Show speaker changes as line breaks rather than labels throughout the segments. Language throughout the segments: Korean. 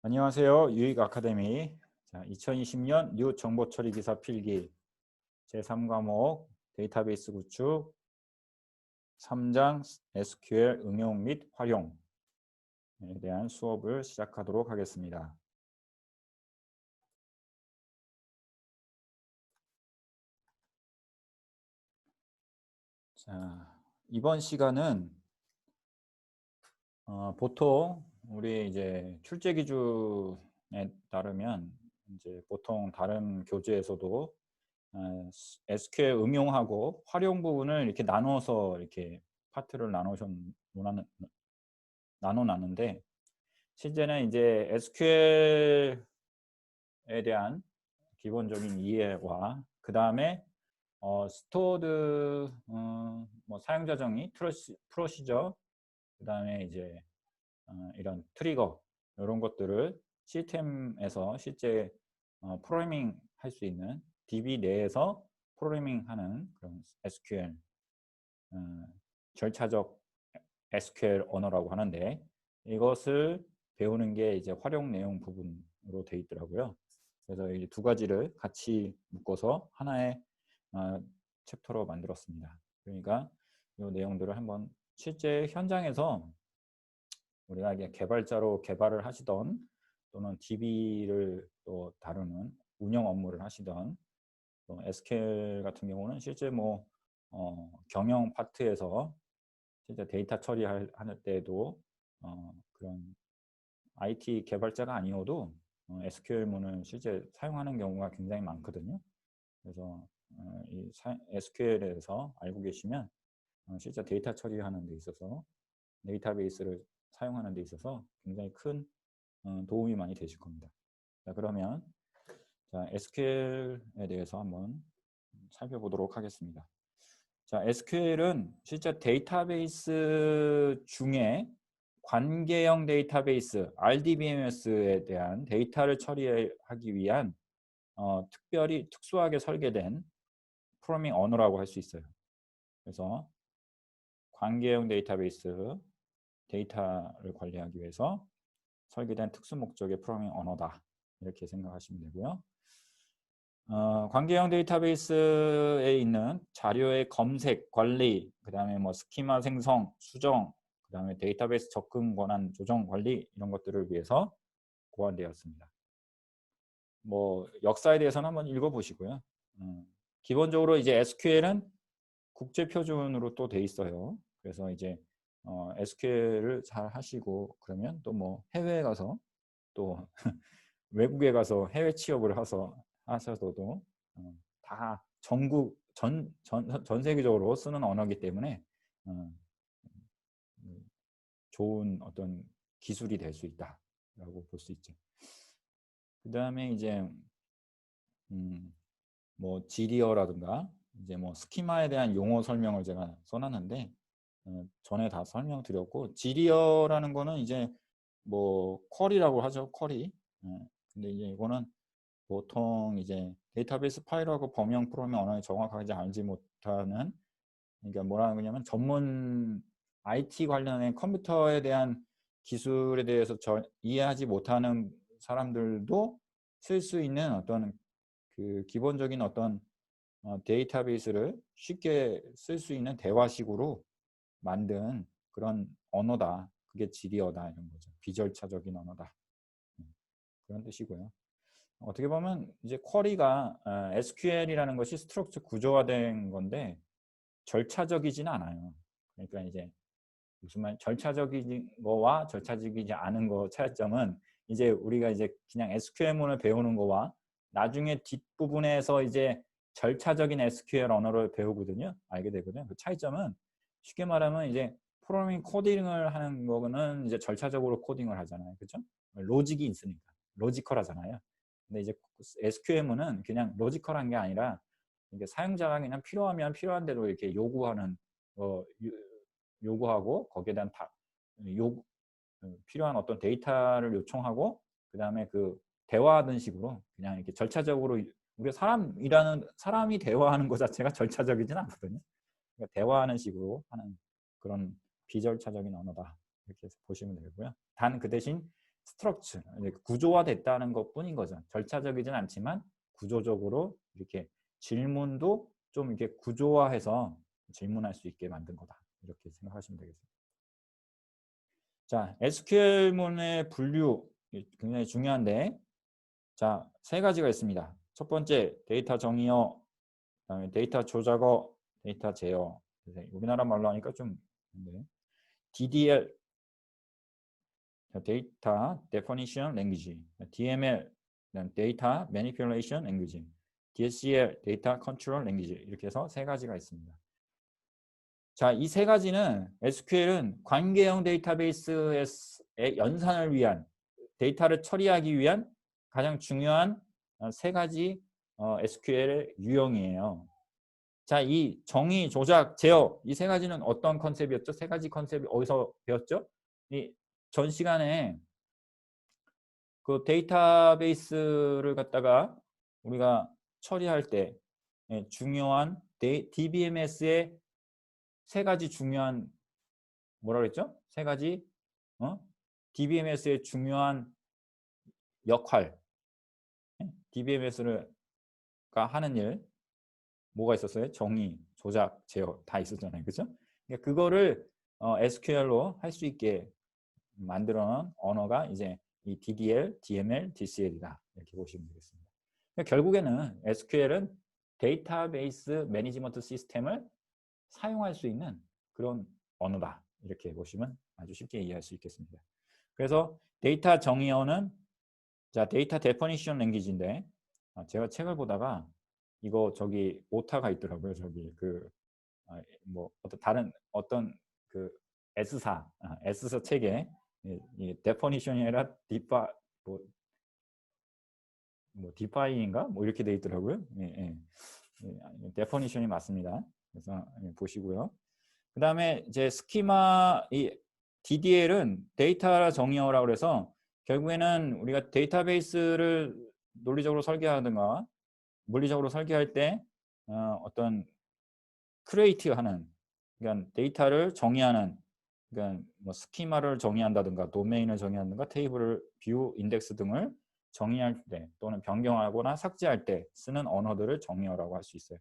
안녕하세요. 유익 아카데미. 자, 2020년 뉴 정보 처리 기사 필기 제3과목 데이터베이스 구축 3장 SQL 응용 및 활용에 대한 수업을 시작하도록 하겠습니다. 자, 이번 시간은 보통 우리 이제 출제 기준에 따르면 이제 보통 다른 교재에서도 SQL 응용하고 활용 부분을 이렇게 나눠서 이렇게 파트를 나눠놨는데 실제는 이제 SQL에 대한 기본적인 이해와 그 다음에 스토어드 뭐 사용자 정의, 프로시저, 그 다음에 이제 이런 트리거 이런 것들을 시스템에서 실제 프로그래밍 할 수 있는 DB 내에서 프로그래밍하는 그런 SQL 절차적 SQL 언어라고 하는데 이것을 배우는 게 이제 활용 내용 부분으로 되어 있더라고요. 그래서 이 두 가지를 같이 묶어서 하나의 챕터로 만들었습니다. 그러니까 이 내용들을 한번 실제 현장에서 우리가 이게 개발자로 개발을 하시던 또는 DB를 또 다루는 운영 업무를 하시던 또 SQL 같은 경우는 실제 뭐 경영 파트에서 실제 데이터 처리할 때에도 그런 IT 개발자가 아니어도 SQL문을 실제 사용하는 경우가 굉장히 많거든요. 그래서 이 SQL에서 알고 계시면 실제 데이터 처리하는 데 있어서 데이터베이스를 사용하는 데 있어서 굉장히 큰 도움이 많이 되실 겁니다. 자, 그러면 자, SQL에 대해서 한번 살펴보도록 하겠습니다. 자, SQL은 실제 데이터베이스 중에 관계형 데이터베이스 RDBMS에 대한 데이터를 처리하기 위한 특별히 특수하게 설계된 프로그래밍 언어라고 할 수 있어요. 그래서 관계형 데이터베이스 데이터를 관리하기 위해서 설계된 특수 목적의 프로그래밍 언어다. 이렇게 생각하시면 되고요. 관계형 데이터베이스에 있는 자료의 검색, 관리, 그 다음에 뭐 스키마 생성, 수정, 그 다음에 데이터베이스 접근 권한 조정 관리 이런 것들을 위해서 고안되었습니다. 뭐 역사에 대해서는 한번 읽어보시고요. 기본적으로 이제 SQL은 국제 표준으로 또 돼 있어요. 그래서 이제 SQL을 잘 하시고 그러면 또 뭐 해외에 가서 또 외국에 가서 해외 취업을 하셔도 다 전국 전 세계적으로 쓰는 언어이기 때문에 좋은 어떤 기술이 될 수 있다라고 볼 수 있죠. 그 다음에 이제 뭐 지리어라든가 이제 뭐 스키마에 대한 용어 설명을 제가 써놨는데 전에 다 설명드렸고 지리어라는 거는 이제 뭐 쿼리라고 하죠. 쿼리. 근데 이제 이거는 보통 이제 데이터베이스 파일하고 범용 프로그래밍 언어에 정확하게 알지 못하는 그러니까 뭐라 그러냐면 전문 IT 관련된 컴퓨터에 대한 기술에 대해서 이해하지 못하는 사람들도 쓸 수 있는 어떤 그 기본적인 어떤 데이터베이스를 쉽게 쓸 수 있는 대화식으로 만든 그런 언어다. 그게 지리어다 이런 거죠. 비절차적인 언어다. 그런 뜻이고요. 어떻게 보면 이제 쿼리가 SQL이라는 것이 스트럭처 구조화된 건데 절차적이지는 않아요. 그러니까 이제 무슨 말 절차적인 거와 절차적이지 않은 거 차이점은 이제 우리가 이제 그냥 SQL문을 배우는 거와 나중에 뒷부분에서 이제 절차적인 SQL 언어를 배우거든요. 알게 되거든요. 그 차이점은 쉽게 말하면 이제 프로그래밍 코딩을 하는 거는 이제 절차적으로 코딩을 하잖아요. 그렇죠? 로직이 있으니까. 로지컬하잖아요. 근데 이제 SQL문은 그냥 로지컬한 게 아니라 이게 사용자가 그냥 필요하면 필요한 대로 이렇게 요구하는 요구하고 거기에 대한 필요한 어떤 데이터를 요청하고 그 다음에 그 대화하던 식으로 그냥 이렇게 절차적으로 우리가 사람이 대화하는 것 자체가 절차적이진 않거든요. 그러니까 대화하는 식으로 하는 그런 비절차적인 언어다 이렇게 해서 보시면 되고요. 단 그 대신 스트럭처, 구조화됐다는 것뿐인 거죠. 절차적이진 않지만 구조적으로 이렇게 질문도 좀 이렇게 구조화해서 질문할 수 있게 만든 거다. 이렇게 생각하시면 되겠습니다. 자, SQL문의 분류 굉장히 중요한데, 자, 세 가지가 있습니다. 첫 번째, 데이터 정의어, 그다음에 데이터 조작어, 데이터 제어. 우리나라 말로 하니까 좀 DDL, 데이터 데피니션 랭귀지, DML, 데이터 매니플레이션 랭귀지, DSL, 데이터 컨트롤 랭귀지, 이렇게 해서 세 가지가 있습니다. 자, 이 세 가지는 SQL은 관계형 데이터베이스의 연산을 위한, 데이터를 처리하기 위한 가장 중요한 세 가지 SQL의 유형이에요. 자, 이 정의, 조작, 제어, 이 세 가지는 어떤 컨셉이었죠? 세 가지 컨셉이 어디서 배웠죠? 이 전 시간에 그 데이터베이스를 갖다가 우리가 처리할 때 중요한 DBMS의 세 가지 중요한, 뭐라 그랬죠? 세 가지 DBMS의 중요한 역할, DBMS가 하는 일 뭐가 있었어요? 정의, 조작, 제어 다 있었잖아요, 그죠? 그러니까 그거를 SQL로 할 수 있게 만들어 놓은 언어가 이제 이 DDL, DML, DCL이다, 이렇게 보시면 되겠습니다. 그러니까 결국에는 SQL은 데이터베이스 매니지먼트 시스템을 사용할 수 있는 그런 언어다, 이렇게 보시면 아주 쉽게 이해할 수 있겠습니다. 그래서 데이터 정의어는 자, 데이터 데피니션 랭귀지인데, 제가 책을 보다가 이거 저기 오타가 있더라고요. 저기 뭐 다른 어떤 그 S사 책에 이 데피니션이 아니라 디파이인가 뭐 이렇게 돼 있더라고요. 데피니션이 맞습니다. 그래서 보시고요. 그 다음에 이제 스키마, 이 DDL은 데이터 정의어라고 그래서 결국에는 우리가 데이터베이스를 논리적으로 설계하든가 물리적으로 설계할 때 어떤 크리에이트하는, 그러니까 데이터를 정의하는, 그러니까 뭐 스키마를 정의한다든가 도메인을 정의한다든가 테이블을 뷰, 인덱스 등을 정의할 때 또는 변경하거나 삭제할 때 쓰는 언어들을 정의어라고 할 수 있어요.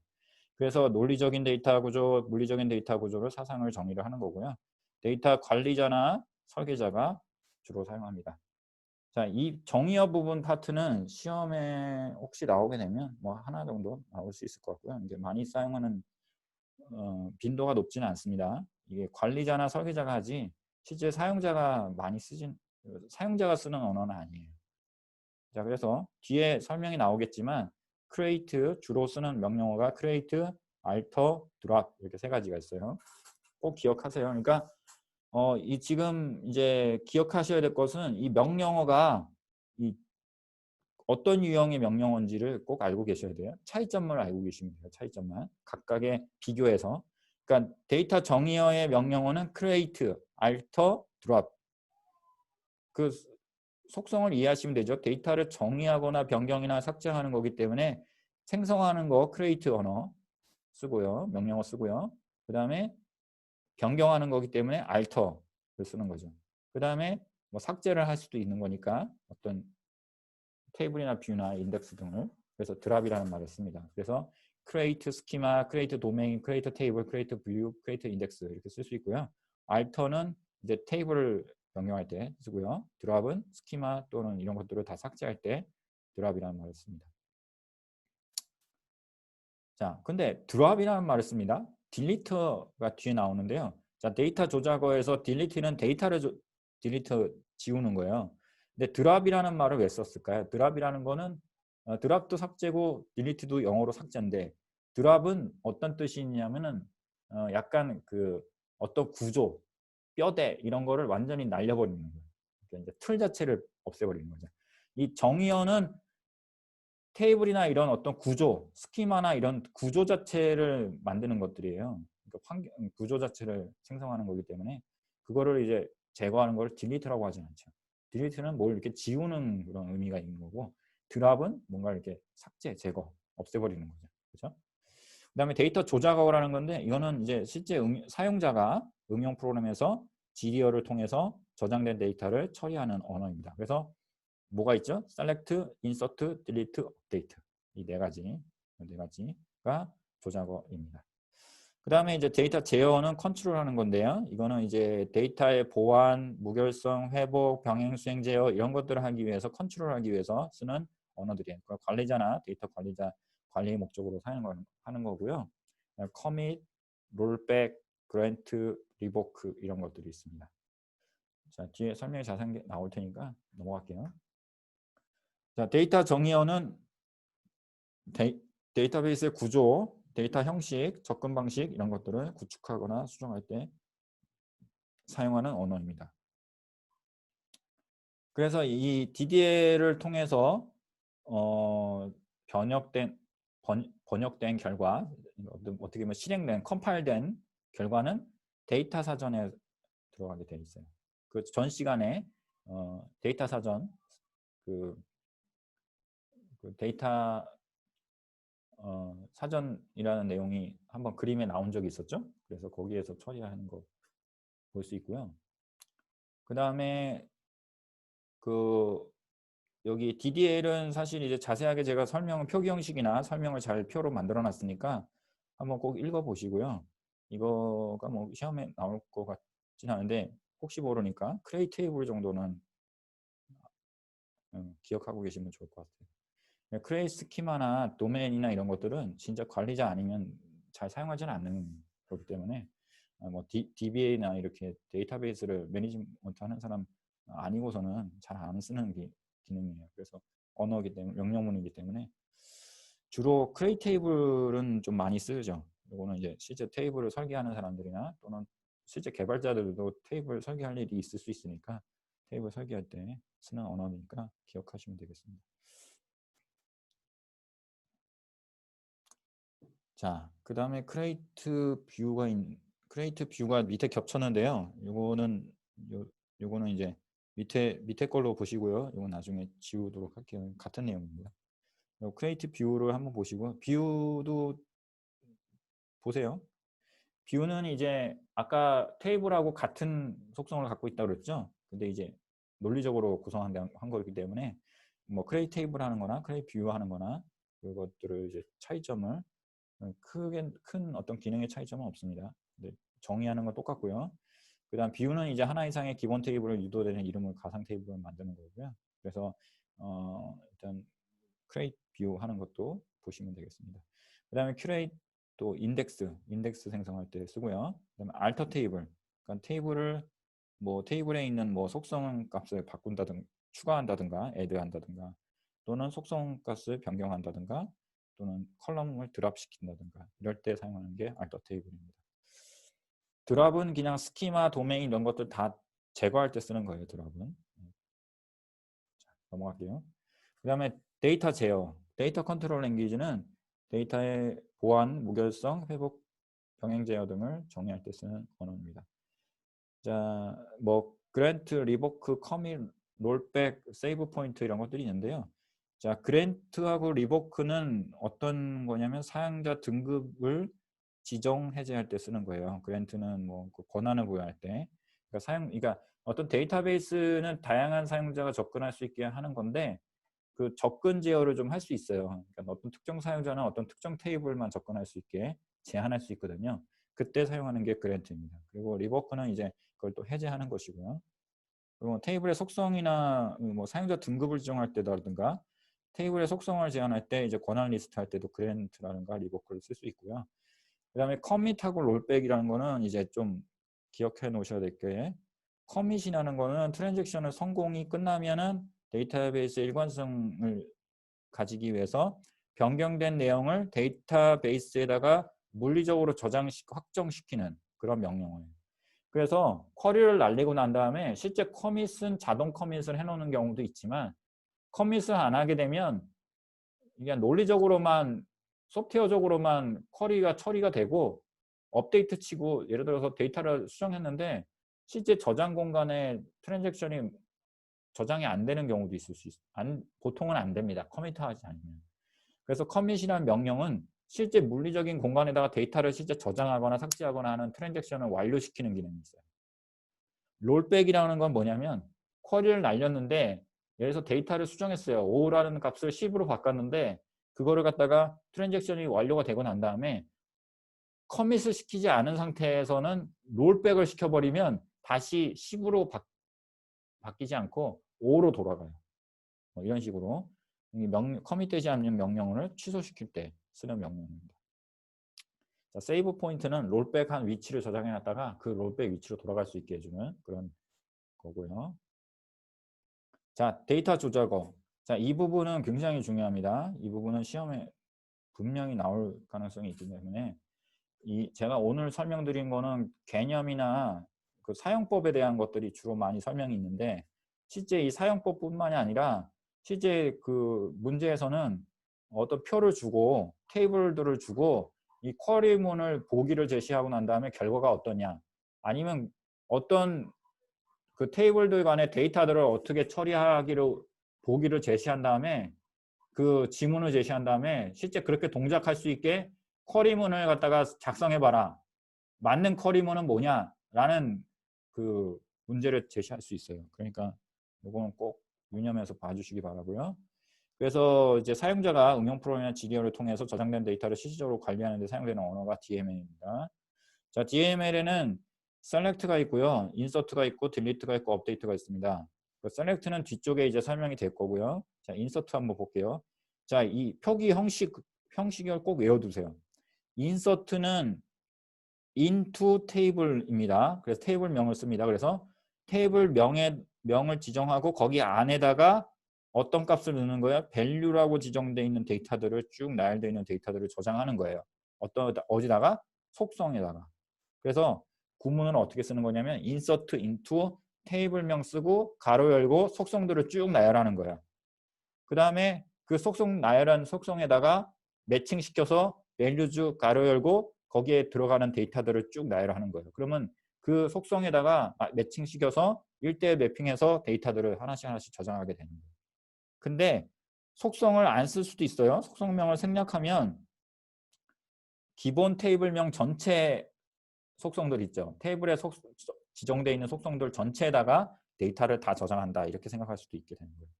그래서 논리적인 데이터 구조, 물리적인 데이터 구조를 사상을 정의를 하는 거고요. 데이터 관리자나 설계자가 주로 사용합니다. 자, 이 정의어 부분 파트는 시험에 혹시 나오게 되면 뭐 하나 정도 나올 수 있을 것 같고요. 이게 많이 사용하는 빈도가 높지는 않습니다. 이게 관리자나 설계자가 하지 실제 사용자가 사용자가 쓰는 언어는 아니에요. 자, 그래서 뒤에 설명이 나오겠지만 create, 주로 쓰는 명령어가 create, alter, drop 이렇게 세 가지가 있어요. 꼭 기억하세요. 그러니까 이 지금 이제 기억하셔야 될 것은 이 명령어가 이 어떤 유형의 명령어인지를 꼭 알고 계셔야 돼요. 차이점을 알고 계시면 돼요. 차이점만 각각의 비교해서. 그러니까 데이터 정의어의 명령어는 create, alter, drop. 그 속성을 이해하시면 되죠. 데이터를 정의하거나 변경이나 삭제하는 거기 때문에 생성하는 거 create 언어 쓰고요. 명령어 쓰고요. 그 다음에 변경하는 거기 때문에 alter를 쓰는 거죠. 그 다음에 뭐 삭제를 할 수도 있는 거니까 어떤 테이블이나 뷰나 인덱스 등을, 그래서 드랍이라는 말을 씁니다. 그래서 create schema, create domain, create table, create view, create index 이렇게 쓸 수 있고요. alter는 이제 테이블을 변경할 때 쓰고요. 드랍은 스키마 또는 이런 것들을 다 삭제할 때 드랍이라는 말을 씁니다. 자, 근데 드랍이라는 말을 씁니다. 딜리트가 뒤에 나오는데요. 자, 데이터 조작어에서 딜리트는 데이터를 딜리트 지우는 거예요. 근데 드랍이라는 말을 왜 썼을까요? 드랍이라는 거는 드랍도 삭제고 딜리트도 영어로 삭제인데 드랍은 어떤 뜻이 있냐면은 약간 그 어떤 구조, 뼈대 이런 거를 완전히 날려버리는 거예요. 그러니까 이제 틀 자체를 없애버리는 거죠. 이 정의어는 테이블이나 이런 어떤 구조, 스키마나 이런 구조 자체를 만드는 것들이에요. 그러니까 구조 자체를 생성하는 거기 때문에 그거를 이제 제거하는 걸 딜리트라고 하진 않죠. 딜리트는 뭘 이렇게 지우는 그런 의미가 있는 거고, 드랍은 뭔가 이렇게 삭제, 제거, 없애버리는 거죠. 그렇죠? 그다음에 데이터 조작어라는 건데 이거는 이제 실제 사용자가 응용 프로그램에서 지리어를 통해서 저장된 데이터를 처리하는 언어입니다. 그래서 뭐가 있죠? select, insert, delete, update. 이 네 가지가 조작어입니다. 그 다음에 이제 데이터 제어는 컨트롤하는 건데요. 이거는 이제 데이터의 보안, 무결성, 회복, 병행, 수행 제어 이런 것들을 하기 위해서 컨트롤하기 위해서 쓰는 언어들이에요. 관리자나 데이터 관리자 관리 목적으로 사용하는 거고요. commit, rollback, grant, revoke 이런 것들이 있습니다. 자, 뒤에 설명이 자세하게 나올 테니까 넘어갈게요. 자, 데이터 정의어는 데이터베이스의 구조, 데이터 형식, 접근 방식 이런 것들을 구축하거나 수정할 때 사용하는 언어입니다. 그래서 이 DDL을 통해서 번역된 결과, 어떻게 보면 실행된, 컴파일된 결과는 데이터 사전에 들어가게 돼 있어요. 그 전 시간에 데이터 사전 그 데이터 사전이라는 내용이 한번 그림에 나온 적이 있었죠. 그래서 거기에서 처리하는 거 볼 수 있고요. 그 다음에 여기 DDL은 사실 이제 자세하게 제가 표기 형식이나 설명을 잘 표로 만들어 놨으니까 한번 꼭 읽어 보시고요. 이거가 뭐 시험에 나올 것 같진 않은데 혹시 모르니까 크레이 테이블 정도는 기억하고 계시면 좋을 것 같아요. 크레이 스키마나 도메인이나 이런 것들은 진짜 관리자 아니면 잘 사용하지는 않는 거기 때문에 뭐 DBA나 이렇게 데이터베이스를 매니지먼트 하는 사람 아니고서는 잘 안 쓰는 기능이에요. 그래서 언어이기 때문에 명령문이기 때문에 주로 크레이 테이블은 좀 많이 쓰죠. 이거는 이제 실제 테이블을 설계하는 사람들이나 또는 실제 개발자들도 테이블 설계할 일이 있을 수 있으니까 테이블 설계할 때 쓰는 언어니까 기억하시면 되겠습니다. 자, 그 다음에 크레이트 뷰가 밑에 겹쳤는데요. 요거는 이제 밑에 걸로 보시고요. 이건 나중에 지우도록 할게요. 같은 내용입니다. 크레이트 뷰를 한번 보시고 뷰도 보세요. 뷰는 이제 아까 테이블하고 같은 속성을 갖고 있다고 그랬죠. 근데 이제 논리적으로 구성한 거기 때문에 뭐 크레이트 테이블 하는 거나 크레이트 뷰 하는 거나 그것들을 이제 차이점을 큰 어떤 기능의 차이점은 없습니다. 근데 정의하는 건 똑같고요. 그 다음 뷰는 이제 하나 이상의 기본 테이블을 유도되는 이름을 가상 테이블을 만드는 거고요. 그래서 일단 create 뷰 하는 것도 보시면 되겠습니다. 그 다음에 curate 또 인덱스 생성할 때 쓰고요. 그 다음에 alter 테이블, 그러니까 테이블에 있는 뭐 속성 값을 바꾼다든가 추가한다든가 애드한다든가 또는 속성 값을 변경한다든가 또는 컬럼을 드랍시킨다든가 이럴 때 사용하는 게 alter 테이블입니다. 드랍은 그냥 스키마, 도메인 이런 것들 다 제거할 때 쓰는 거예요. 드랍은. 자, 넘어갈게요. 그 다음에 데이터 제어, 데이터 컨트롤 랭귀지는 데이터의 보안, 무결성, 회복, 병행 제어 등을 정의할 때 쓰는 언어입니다. 자, 뭐 그랜트, 리보크, 커밋, 롤백, 세이브 포인트 이런 것들이 있는데요. 자, 그랜트하고 리보크는 어떤 거냐면 사용자 등급을 지정 해제할 때 쓰는 거예요. 그랜트는 뭐 권한을 부여할 때. 그러니까 어떤 데이터베이스는 다양한 사용자가 접근할 수 있게 하는 건데 그 접근 제어를 좀 할 수 있어요. 그러니까 어떤 특정 사용자는 어떤 특정 테이블만 접근할 수 있게 제한할 수 있거든요. 그때 사용하는 게 그랜트입니다. 그리고 리버크는 이제 그걸 또 해제하는 것이고요. 그리고 테이블의 속성이나 뭐 사용자 등급을 지정할 때라든가 테이블의 속성을 제한할 때 이제 권한 리스트 할 때도 그랜트라든가 리버크를 쓸 수 있고요. 그 다음에 커밋하고 롤백이라는 거는 이제 좀 기억해 놓으셔야 될 게 커밋이라는 거는 트랜잭션을 성공이 끝나면은 데이터베이스의 일관성을 가지기 위해서 변경된 내용을 데이터베이스에다가 물리적으로 확정시키는 그런 명령어예요. 그래서 쿼리를 날리고 난 다음에 실제 커밋은 자동 커밋을 해놓는 경우도 있지만 커밋을 안 하게 되면 이게 논리적으로만 소프트웨어적으로만 쿼리가 처리가 되고 업데이트 치고 예를 들어서 데이터를 수정했는데 실제 저장 공간에 트랜잭션이 저장이 안 되는 경우도 있을 수 있어요. 보통은 안 됩니다. 커밋하지 않으면. 그래서 커밋이라는 명령은 실제 물리적인 공간에다가 데이터를 실제 저장하거나 삭제하거나 하는 트랜잭션을 완료시키는 기능이 있어요. 롤백이라는 건 뭐냐면 쿼리를 날렸는데 예를 들어서 데이터를 수정했어요. 5라는 값을 10으로 바꿨는데 그거를 갖다가 트랜잭션이 완료가 되고 난 다음에 커밋을 시키지 않은 상태에서는 롤백을 시켜버리면 다시 10으로 바뀌지 않고 5로 돌아가요. 뭐 이런 식으로 커밋되지 않는 명령을 취소시킬 때 쓰는 명령입니다. 자, 세이브 포인트는 롤백한 위치를 저장해 놨다가 그 롤백 위치로 돌아갈 수 있게 해주는 그런 거고요. 자, 데이터 조작어. 자, 이 부분은 굉장히 중요합니다. 이 부분은 시험에 분명히 나올 가능성이 있기 때문에 제가 오늘 설명드린 거는 개념이나 그 사용법에 대한 것들이 주로 많이 설명이 있는데 실제 이 사용법뿐만이 아니라 실제 그 문제에서는 어떤 표를 주고 테이블들을 주고 이 쿼리문을 보기를 제시하고 난 다음에 결과가 어떠냐 아니면 어떤 그 테이블들 간의 데이터들을 어떻게 처리하기로 보기를 제시한 다음에 그 지문을 제시한 다음에 실제 그렇게 동작할 수 있게 쿼리문을 갖다가 작성해봐라. 맞는 쿼리문은 뭐냐라는 그 문제를 제시할 수 있어요. 그러니까 이거는 꼭 유념해서 봐주시기 바라고요. 그래서 이제 사용자가 응용 프로그램이나 GDO를 통해서 저장된 데이터를 실질적으로 관리하는 데 사용되는 언어가 DML입니다. 자, DML에는 select가 있고요. insert가 있고 delete가 있고 update가 있습니다. select는 뒤쪽에 이제 설명이 될 거고요. 자, insert 한번 볼게요. 자, 이 표기 형식을 꼭 외워두세요. insert는 into table입니다. 그래서 테이블명을 씁니다. 그래서 테이블 명을 지정하고 거기 안에다가 어떤 값을 넣는 거예요? value라고 지정되어 있는 데이터들을 쭉 나열되어 있는 데이터들을 저장하는 거예요. 어디다가? 속성에다가. 그래서 구문은 어떻게 쓰는 거냐면 insert into 테이블명 쓰고 가로 열고 속성들을 쭉 나열하는 거예요. 그 다음에 그 속성 나열한 속성에다가 매칭시켜서 values 가로 열고 거기에 들어가는 데이터들을 쭉 나열하는 거예요. 그러면 그 속성에다가 매칭시켜서 1대1 매핑해서 데이터들을 하나씩 저장하게 되는 거예요. 근데 속성을 안 쓸 수도 있어요. 속성명을 생략하면 기본 테이블명 전체 속성들 있죠. 테이블에 지정되어 있는 속성들 전체에다가 데이터를 다 저장한다. 이렇게 생각할 수도 있게 되는 거예요.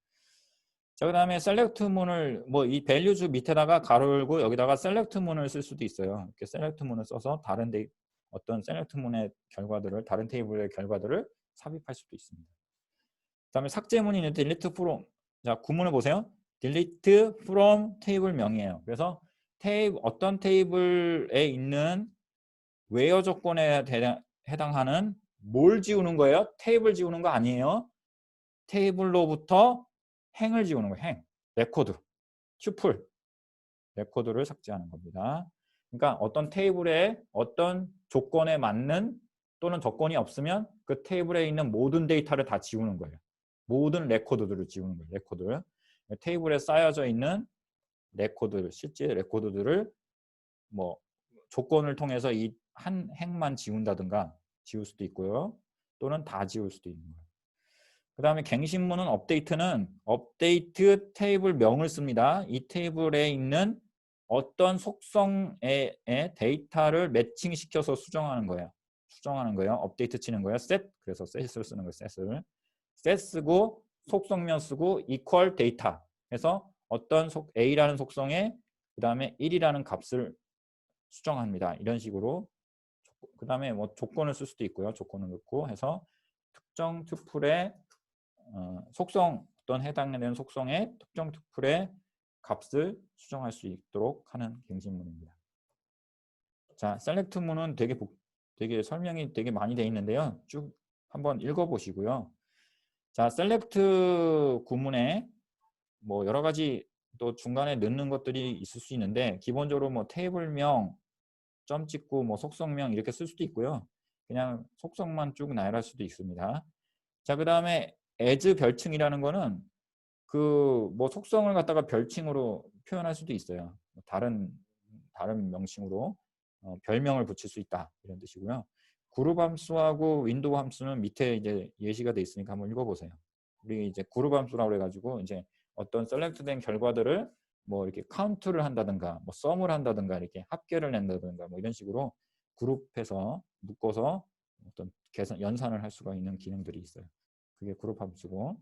자, 그 다음에 셀렉트 문을 뭐 이 밸류주 밑에다가 가로 열고 여기다가 셀렉트 문을 쓸 수도 있어요. 이렇게 셀렉트 문을 써서 어떤 셀렉트 문의 결과들을 다른 테이블의 결과들을 삽입할 수도 있습니다. 그 다음에 삭제문이 있는 delete from. 자, 구문을 보세요. delete from 테이블명이에요. 그래서 어떤 테이블에 있는 where 조건에 해당하는 뭘 지우는 거예요? 테이블 지우는 거 아니에요. 테이블로부터 행을 지우는 거예요. 행, 레코드, 튜플, 레코드를 삭제하는 겁니다. 그러니까 어떤 테이블에 어떤 조건에 맞는 또는 조건이 없으면 그 테이블에 있는 모든 데이터를 다 지우는 거예요. 모든 레코드들을 지우는 거예요. 레코드. 테이블에 쌓여져 있는 레코드, 실제 레코드들을 뭐 조건을 통해서 이 한 행만 지운다든가 지울 수도 있고요. 또는 다 지울 수도 있는 거예요. 그 다음에 갱신문은 업데이트는 업데이트 테이블 명을 씁니다. 이 테이블에 있는 어떤 속성의 데이터를 매칭시켜서 수정하는 거예요. 업데이트 치는 거예요. set. 그래서 set을 쓰는 거예요. set 쓰고 속성명 쓰고 equal 데이터 해서 어떤 A라는 속성에 그 다음에 1이라는 값을 수정합니다. 이런 식으로 그 다음에 뭐 조건을 쓸 수도 있고요. 조건을 넣고 해서 특정 튜플의 속성 어떤 해당되는 속성의 특정 튜플의 값을 수정할 수 있도록 하는 갱신문입니다. 자, 셀렉트문은 되게 설명이 되게 많이 돼 있는데요. 쭉 한번 읽어보시고요. 자, 셀렉트 구문에 뭐 여러 가지 또 중간에 넣는 것들이 있을 수 있는데 기본적으로 뭐 테이블명 점 찍고 뭐 속성명 이렇게 쓸 수도 있고요. 그냥 속성만 쭉 나열할 수도 있습니다. 자, 그 다음에 as 별칭이라는 거는 그 뭐 속성을 갖다가 별칭으로 표현할 수도 있어요. 다른 명칭으로 별명을 붙일 수 있다 이런 뜻이고요. 그룹 함수하고 윈도우 함수는 밑에 이제 예시가 돼 있으니까 한번 읽어보세요. 우리 이제 그룹 함수라고 해가지고 이제 어떤 셀렉트된 결과들을 뭐 이렇게 카운트를 한다든가 뭐 썸을 한다든가 이렇게 합계를 낸다든가 뭐 이런 식으로 그룹해서 묶어서 어떤 계산 연산을 할 수가 있는 기능들이 있어요. 그게 그룹 함수고,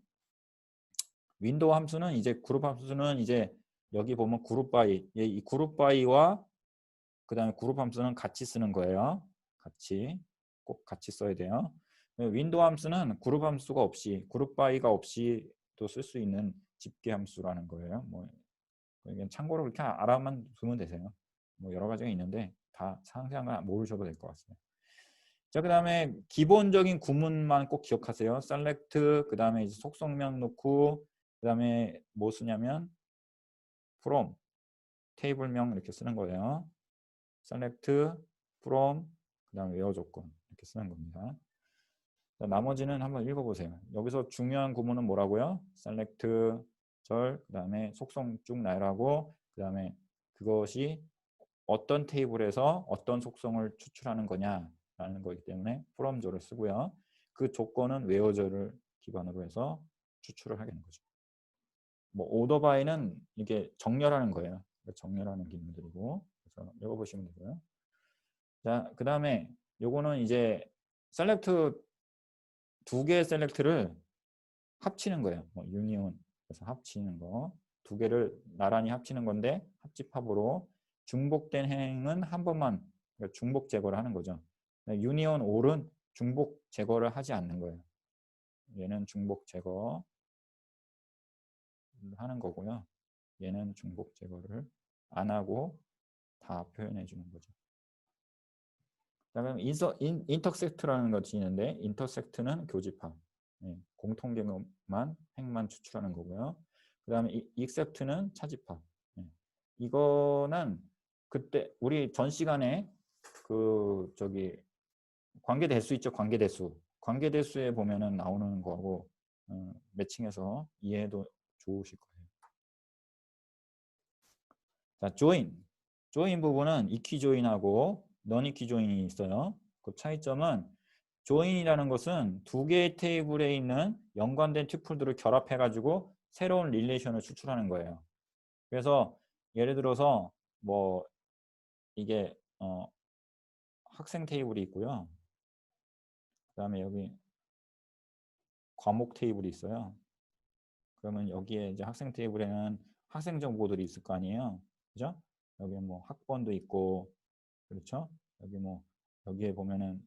윈도우 함수는 이제 그룹 함수는 이제 여기 보면 그룹 바이, 이 그룹 바이와 그 다음에 그룹 함수는 같이 쓰는 거예요. 같이 꼭 같이 써야 돼요. 윈도우 함수는 그룹 함수가 없이 그룹 바이가 없이도 쓸 수 있는 집계 함수라는 거예요. 뭐 이건 참고로 그렇게 알아만 두면 되세요. 뭐 여러 가지가 있는데 다 상세한 건 모르셔도 될 것 같습니다. 자, 그 다음에 기본적인 구문만 꼭 기억하세요. select, 그 다음에 이제 속성명 넣고, 그 다음에 뭐 쓰냐면 from, 테이블명 이렇게 쓰는 거예요. select, from, 그 다음에 where 조건 이렇게 쓰는 겁니다. 자, 나머지는 한번 읽어보세요. 여기서 중요한 구문은 뭐라고요? select 절, 그 다음에 속성 쭉 나열하고, 그 다음에 그것이 어떤 테이블에서 어떤 속성을 추출하는 거냐라는 거기 때문에 from 절을 쓰고요. 그 조건은 where 절을 기반으로 해서 추출을 하게 되는 거죠. 뭐 order by는 이게 정렬하는 거예요. 정렬하는 기능들이고, 그래서 읽어보시면 되고요. 자, 그 다음에 요거는 이제 select 두 개의 select를 합치는 거예요. 뭐 유니온 그래서 합치는 거. 두 개를 나란히 합치는 건데 합집합으로 중복된 행은 한 번만 그러니까 중복 제거를 하는 거죠. 유니온 올은 중복 제거를 하지 않는 거예요. 얘는 중복 제거 하는 거고요. 얘는 중복 제거를 안 하고 다 표현해 주는 거죠. 자, 그럼 인터섹트라는 것이 있는데 인터섹트는 교집합. 공통개념만 행만 추출하는 거고요. 그 다음에 except는 차집합. 이거는 그때 우리 전 시간에 그 저기 관계대수 있죠. 관계대수. 관계대수에 보면은 나오는 거하고 매칭해서 이해해도 좋으실 거예요. 자, join 부분은 이키 조인하고 넌 이키 조인이 있어요. 그 차이점은 조인이라는 것은 두 개의 테이블에 있는 연관된 튜플들을 결합해 가지고 새로운 릴레이션을 추출하는 거예요. 그래서 예를 들어서 뭐 이게 학생 테이블이 있고요. 그 다음에 여기 과목 테이블이 있어요. 그러면 여기에 이제 학생 테이블에는 학생 정보들이 있을 거 아니에요. 그죠? 여기 뭐 학번도 있고 그렇죠? 여기 뭐 여기에 보면은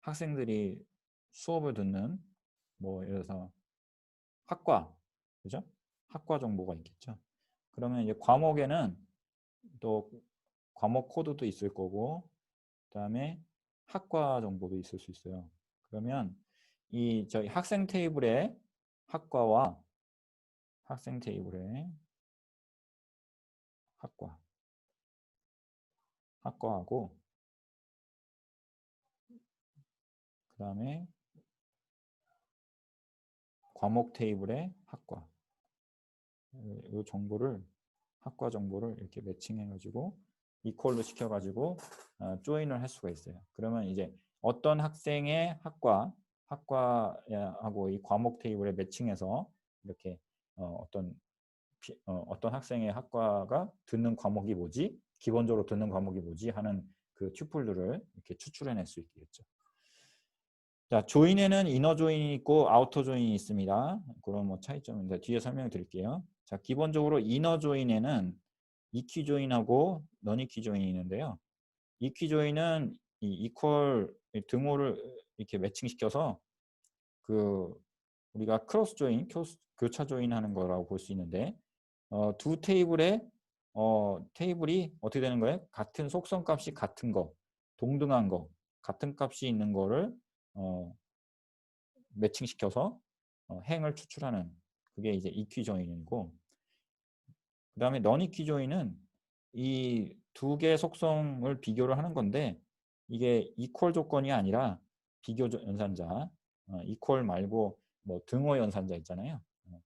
학생들이 수업을 듣는 뭐 예를 들어서 학과 그죠? 학과 정보가 있겠죠. 그러면 이제 과목에는 또 과목 코드도 있을 거고 그다음에 학과 정보도 있을 수 있어요. 그러면 이 저희 학생 테이블의 학과와 학생 테이블의 학과하고 그다음에 과목 테이블의 학과 이 정보를 학과 정보를 이렇게 매칭해 가지고 이퀄로 시켜 가지고 조인을 할 수가 있어요. 그러면 이제 어떤 학생의 학과하고 이 과목 테이블에 매칭해서 이렇게 어떤 학생의 학과가 듣는 과목이 뭐지? 기본적으로 듣는 과목이 뭐지? 하는 그 튜플들을 이렇게 추출해낼 수 있겠죠. 자, 조인에는 이너 조인이 있고 아우터 조인이 있습니다. 그런 뭐 차이점인데 뒤에 설명을 드릴게요. 자, 기본적으로 이너 조인에는 이키 조인하고 넌 이키 조인이 있는데요. 이키 조인은 이 이퀄 등호를 이렇게 매칭시켜서 그 우리가 크로스 조인, 교차 조인 하는 거라고 볼 수 있는데 두 테이블에 테이블이 어떻게 되는 거예요? 같은 속성 값이 같은 거, 동등한 거, 같은 값이 있는 거를 매칭시켜서 행을 추출하는 그게 이제 이퀴 조인이고 그 다음에 넌 이퀴 조인은 이 두 개의 속성을 비교를 하는 건데 이게 이퀄 조건이 아니라 비교 연산자 이퀄 말고 뭐 등호 연산자 있잖아요.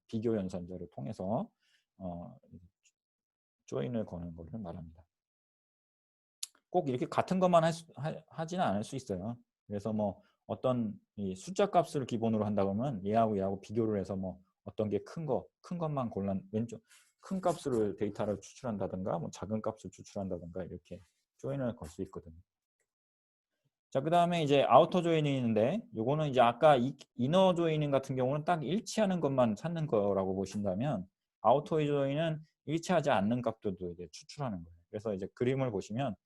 비교 연산자를 통해서 조인을 거는 것을 말합니다. 꼭 이렇게 같은 것만 하지는 않을 수 있어요. 그래서 뭐 어떤 이 숫자 값을 기본으로 한다고 하면 얘하고 비교를 해서 뭐 어떤 게 큰 것만 왼쪽 큰 값을 데이터를 추출한다든가 뭐 작은 값을 추출한다든가 이렇게 조인을 걸 수 있거든요. 자, 그 다음에 이제 아우터 조인이 있는데 요거는 이제 아까 이너 조이닝 같은 경우는 딱 일치하는 것만 찾는 거라고 보신다면 아우터 조인은 일치하지 않는 값들도 이제 추출하는 거예요. 그래서 이제 그림을 보시면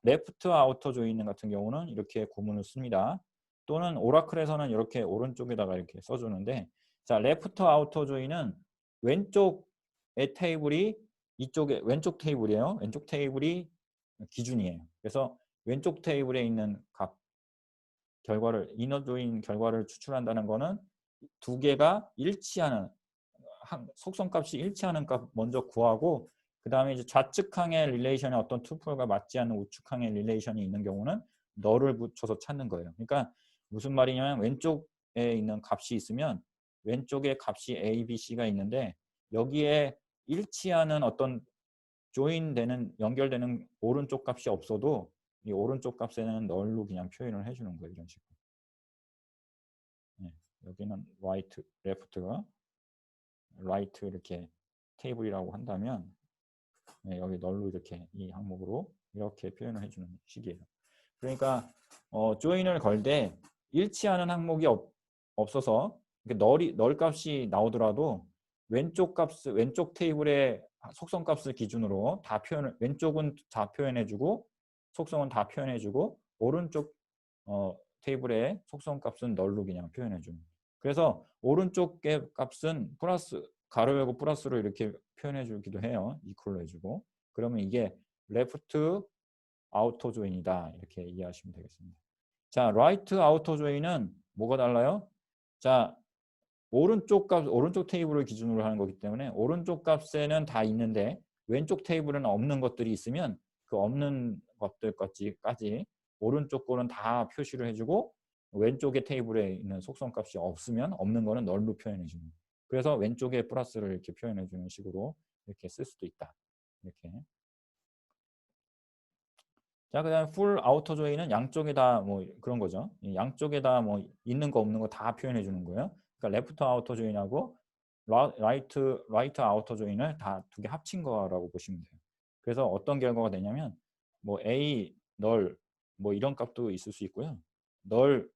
레프트 아우터 조이닝 같은 경우는 이렇게 구문을 씁니다. 또는 오라클에서는 이렇게 오른쪽에다가 이렇게 써주는데 자, 레프트 아우터 조인은 왼쪽의 테이블이 이쪽에 왼쪽 테이블이에요. 왼쪽 테이블이 기준이에요. 그래서 왼쪽 테이블에 있는 값 결과를 이너 조인 결과를 추출한다는 거는 두 개가 일치하는 속성값이 일치하는 값 먼저 구하고 그 다음에 이제 좌측항의 릴레이션에 어떤 투플과 맞지 않는 우측항의 릴레이션이 있는 경우는 너를 붙여서 찾는 거예요. 그러니까 무슨 말이냐면 왼쪽에 있는 값이 있으면 왼쪽에 값이 A, B, C가 있는데 여기에 일치하는 어떤 조인되는 연결되는 오른쪽 값이 없어도 이 오른쪽 값에는 널로 그냥 표현을 해주는 거예요. 이런 식으로. 네, 여기는 right, left가 right 이렇게 테이블이라고 한다면 네, 여기 널로 이렇게 이 항목으로 이렇게 표현을 해주는 식이에요. 그러니까 조인을 걸 때 일치하는 항목이 없어서 널 값이 나오더라도 왼쪽 테이블의 속성 값을 기준으로 다 왼쪽은 다 표현해주고 속성은 다 표현해주고 오른쪽 테이블의 속성 값은 널로 그냥 표현해주는. 그래서 오른쪽의 값은 플러스 가로 열고 플러스로 이렇게 표현해주기도 해요. 이퀄로 해주고. 그러면 이게 레프트 아우터 조인이다 이렇게 이해하시면 되겠습니다. 자, 라이트 아우터 조인은 뭐가 달라요? 자, 오른쪽 테이블을 기준으로 하는 거기 때문에 오른쪽 값에는 다 있는데 왼쪽 테이블은 없는 것들이 있으면 그 없는 것들까지 오른쪽 거는 다 표시를 해주고 왼쪽의 테이블에 있는 속성 값이 없으면 없는 거는 널로 표현해주는. 그래서 왼쪽에 플러스를 이렇게 표현해주는 식으로 이렇게 쓸 수도 있다. 이렇게. 자, 그다음에 풀 아우터 조인은 양쪽에 다 뭐 그런 거죠. 양쪽에 다 뭐 있는 거 없는 거 다 표현해 주는 거예요. 그러니까 레프트 아우터 조인하고 라이트 아우터 조인을 다 두 개 합친 거라고 보시면 돼요. 그래서 어떤 결과가 되냐면 뭐 A 널 뭐 이런 값도 있을 수 있고요. 널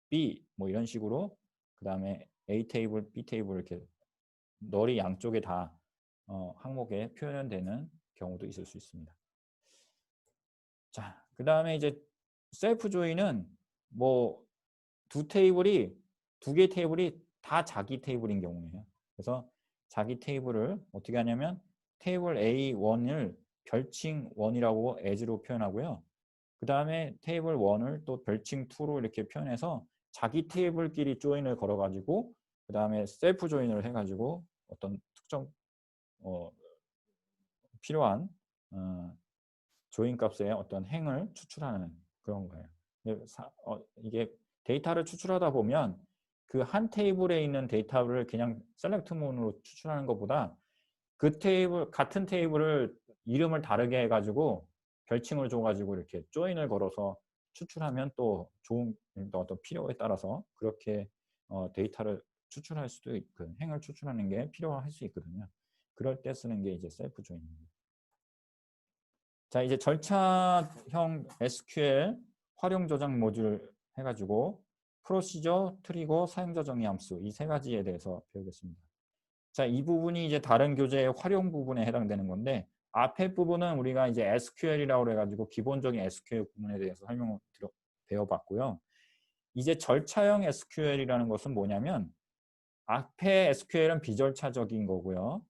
B 뭐 이런 식으로 그다음에 A 테이블, B 테이블 이렇게 널이 양쪽에 다 항목에 표현되는 경우도 있을 수 있습니다. 자, 그 다음에 이제 셀프 조인은 뭐 두 개 테이블이 다 자기 테이블인 경우예요. 그래서 자기 테이블을 어떻게 하냐면 테이블 A1을 별칭 1이라고 as로 표현하고요. 그 다음에 테이블 1을 또 별칭 2로 이렇게 표현해서 자기 테이블끼리 조인을 걸어가지고 그 다음에 셀프 조인을 해가지고 어떤 특정 필요한 조인 값의 어떤 행을 추출하는 그런 거예요. 이게 데이터를 추출하다 보면 그 한 테이블에 있는 데이터를 그냥 셀렉트 문으로 추출하는 것보다 그 같은 테이블을 이름을 다르게 해가지고 별칭을 줘가지고 이렇게 조인을 걸어서 추출하면 또 좋은 어떤 필요에 따라서 그렇게 데이터를 추출할 수도 있고 행을 추출하는 게 필요할 수 있거든요. 그럴 때 쓰는 게 이제 셀프 조인입니다. 자, 이제 절차형 SQL 활용 저장 모듈 해가지고 프로시저, 트리거, 사용자 정의 함수 이 세 가지에 대해서 배우겠습니다. 자, 이 부분이 이제 다른 교재의 활용 부분에 해당되는 건데 앞에 부분은 우리가 이제 SQL이라고 해가지고 기본적인 SQL 부분에 대해서 설명을 배워봤고요. 이제 절차형 SQL이라는 것은 뭐냐면 앞에 SQL은 비절차적인 거고요.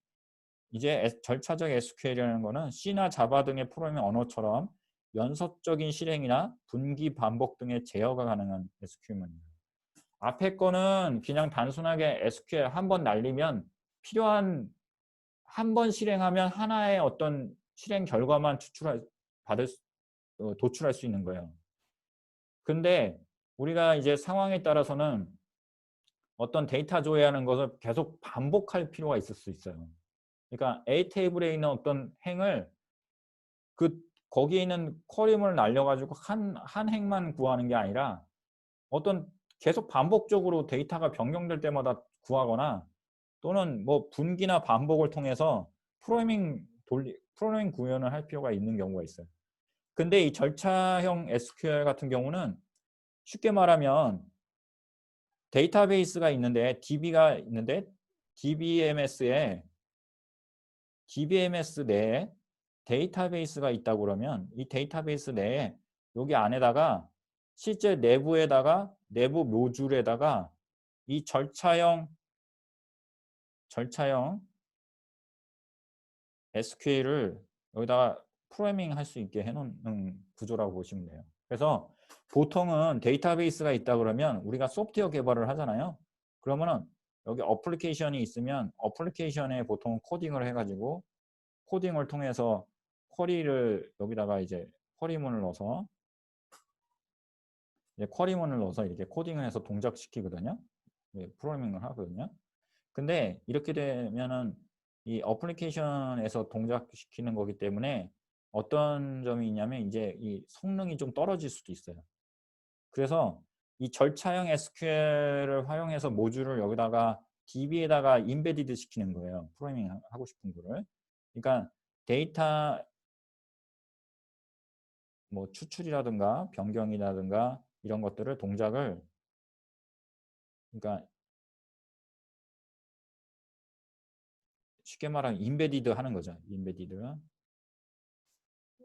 이제 절차적 SQL이라는 거는 C나 자바 등의 프로그래밍 언어처럼 연속적인 실행이나 분기 반복 등의 제어가 가능한 SQL입니다. 앞에 거는 그냥 단순하게 SQL 한 번 날리면 필요한 한 번 실행하면 하나의 어떤 실행 결과만 도출할 수 있는 거예요. 근데 우리가 이제 상황에 따라서는 어떤 데이터 조회하는 것을 계속 반복할 필요가 있을 수 있어요. 그러니까 A 테이블에 있는 어떤 행을 거기에 있는 쿼리문을 날려가지고 한 행만 구하는 게 아니라 어떤 계속 반복적으로 데이터가 변경될 때마다 구하거나 또는 뭐 분기나 반복을 통해서 프로그래밍 구현을 할 필요가 있는 경우가 있어요. 근데 이 절차형 SQL 같은 경우는 쉽게 말하면 데이터베이스가 있는데 DB가 있는데 DBMS 내에 데이터베이스가 있다고 그러면 이 데이터베이스 내에 여기 안에다가 실제 내부에다가 내부 모듈에다가 이 절차형 SQL을 여기다가 프로그래밍 할 수 있게 해놓는 구조라고 보시면 돼요. 그래서 보통은 데이터베이스가 있다 그러면 우리가 소프트웨어 개발을 하잖아요. 그러면은 여기 어플리케이션이 있으면 어플리케이션에 보통 코딩을 해가지고 코딩을 통해서 쿼리를 여기다가 이제 쿼리문을 넣어서 이렇게 코딩을 해서 동작시키거든요. 프로그래밍을 하거든요. 근데 이렇게 되면은 이 어플리케이션에서 동작시키는 거기 때문에 어떤 점이 있냐면 이제 이 성능이 좀 떨어질 수도 있어요. 그래서 이 절차형 SQL을 활용해서 모듈을 여기다가 DB에다가 인베디드 시키는 거예요. 프로그래밍 하고 싶은 거를. 그러니까 데이터 뭐 추출이라든가 변경이라든가 이런 것들을 동작을 그러니까 쉽게 말하면 인베디드 하는 거죠. 인베디드.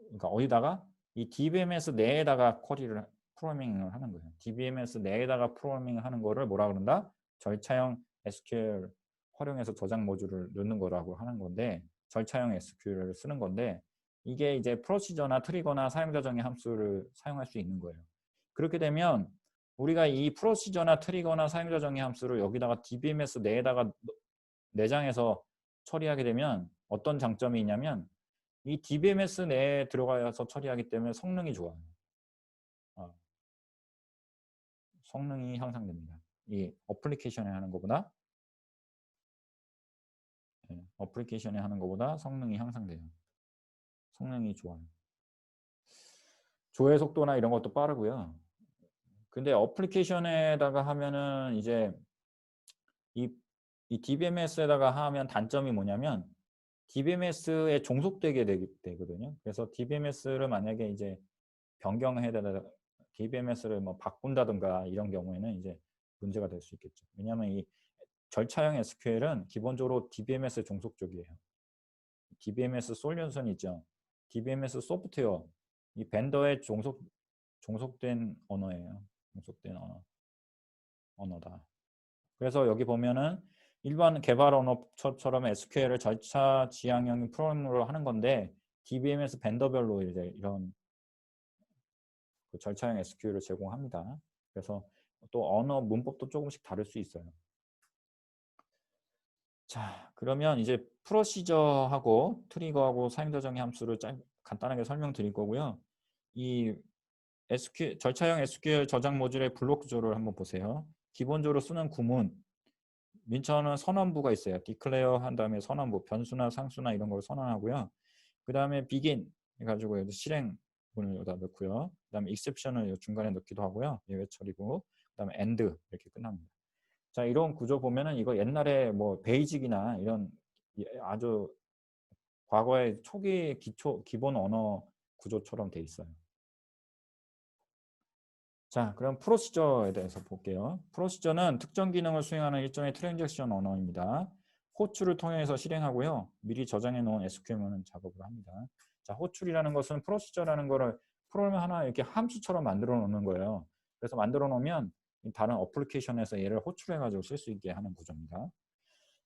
그러니까 어디다가 이 DBMS 내에다가 쿼리를 프로그래밍을 하는 거예요. DBMS 내에다가 프로그래밍을 하는 거를 뭐라 그런다? 절차형 SQL 활용해서 저장 모듈을 넣는 거라고 하는 건데 절차형 SQL을 쓰는 건데 이게 이제 프로시저나 트리거나 사용자 정의 함수를 사용할 수 있는 거예요. 그렇게 되면 우리가 이 프로시저나 트리거나 사용자 정의 함수를 여기다가 DBMS 내에다가 내장해서 처리하게 되면 어떤 장점이 있냐면 이 DBMS 내에 들어가서 처리하기 때문에 성능이 좋아요. 성능이 향상됩니다. 이 어플리케이션에 하는 것보다 어플리케이션에 하는 것보다 성능이 향상돼요. 성능이 좋아요. 조회 속도나 이런 것도 빠르고요. 근데 어플리케이션에다가 하면은 이제 이 DBMS에다가 하면 단점이 뭐냐면 DBMS에 종속되게 되거든요. 그래서 DBMS를 만약에 이제 변경해야 되다 DBMS를 뭐 바꾼다든가 이런 경우에는 이제 문제가 될 수 있겠죠. 왜냐하면 이 절차형 SQL은 기본적으로 DBMS 종속적이에요. DBMS 솔루션 있죠. DBMS 소프트웨어 이 벤더에 종속된 언어예요. 종속된 언어다. 그래서 여기 보면은 일반 개발 언어처럼 SQL을 절차 지향형 프로그램으로 하는 건데 DBMS 벤더별로 이제 이런 그 절차형 SQL을 제공합니다. 그래서 또 언어 문법도 조금씩 다를 수 있어요. 자, 그러면 이제 프로시저하고 트리거하고 사용자 정의 함수를 간단하게 설명드릴 거고요. 이 SQL, 절차형 SQL 저장 모듈의 블록 구조를 한번 보세요. 기본적으로 쓰는 구문, 민처는 선언부가 있어요. declare 한 다음에 선언부, 변수나 상수나 이런 걸 선언하고요. 그 다음에 begin 해가지고 여기 실행문을 여기다 넣고요. 그 다음에 exception을 중간에 넣기도 하고요. 예외 처리고, 그 다음에 end 이렇게 끝납니다. 자, 이런 구조 보면은 이거 옛날에 뭐 베이직이나 이런 아주 과거의 초기 기본 언어 구조처럼 돼 있어요. 자, 그럼 프로시저에 대해서 볼게요. 프로시저는 특정 기능을 수행하는 일종의 트랜잭션 언어입니다. 호출을 통해서 실행하고요. 미리 저장해 놓은 SQL문은 작업을 합니다. 자, 호출이라는 것은 프로시저라는 거를 프로그램 하나 이렇게 함수처럼 만들어 놓는 거예요. 그래서 만들어 놓으면 다른 어플리케이션에서 얘를 호출해 가지고 쓸 수 있게 하는 구조입니다.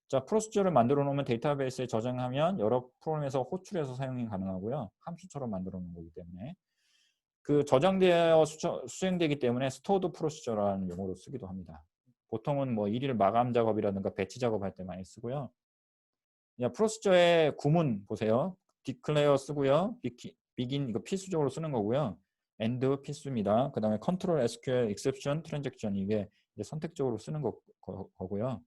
자, 프로시저를 만들어 놓으면 데이터베이스에 저장하면 여러 프로그램에서 호출해서 사용이 가능하고요. 함수처럼 만들어 놓은 거기 때문에 그 저장되어 수행되기 때문에 스토어드 프로시저라는 용어로 쓰기도 합니다. 보통은 뭐 일일 마감 작업이라든가 배치 작업할 때 많이 쓰고요. 프로시저의 구문 보세요. declare 쓰고요. begin 이거 필수적으로 쓰는 거고요. end 필수입니다. 그 다음에 control SQL exception transaction 이게 이제 선택적으로 쓰는 거고요.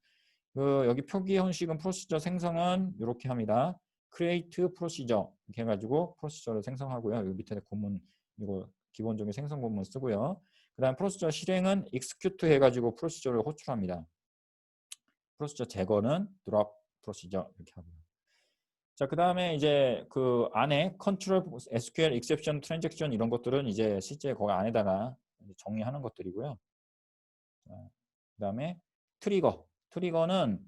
여기 표기 형식은 프로시저 생성은 이렇게 합니다. create procedure 이렇게 해가지고 프로시저를 생성하고요. 여기 밑에 구문 이거 기본적인 생성 구문 쓰고요. 그 다음 프로시저 실행은 execute 해가지고 프로시저를 호출합니다. 프로시저 제거는 drop 프로시저 이렇게 하고요. 자, 그다음에 이제 그 안에 컨트롤 SQL exception transaction 이런 것들은 이제 실제 거기 안에다가 정리하는 것들이고요. 자, 그다음에 트리거는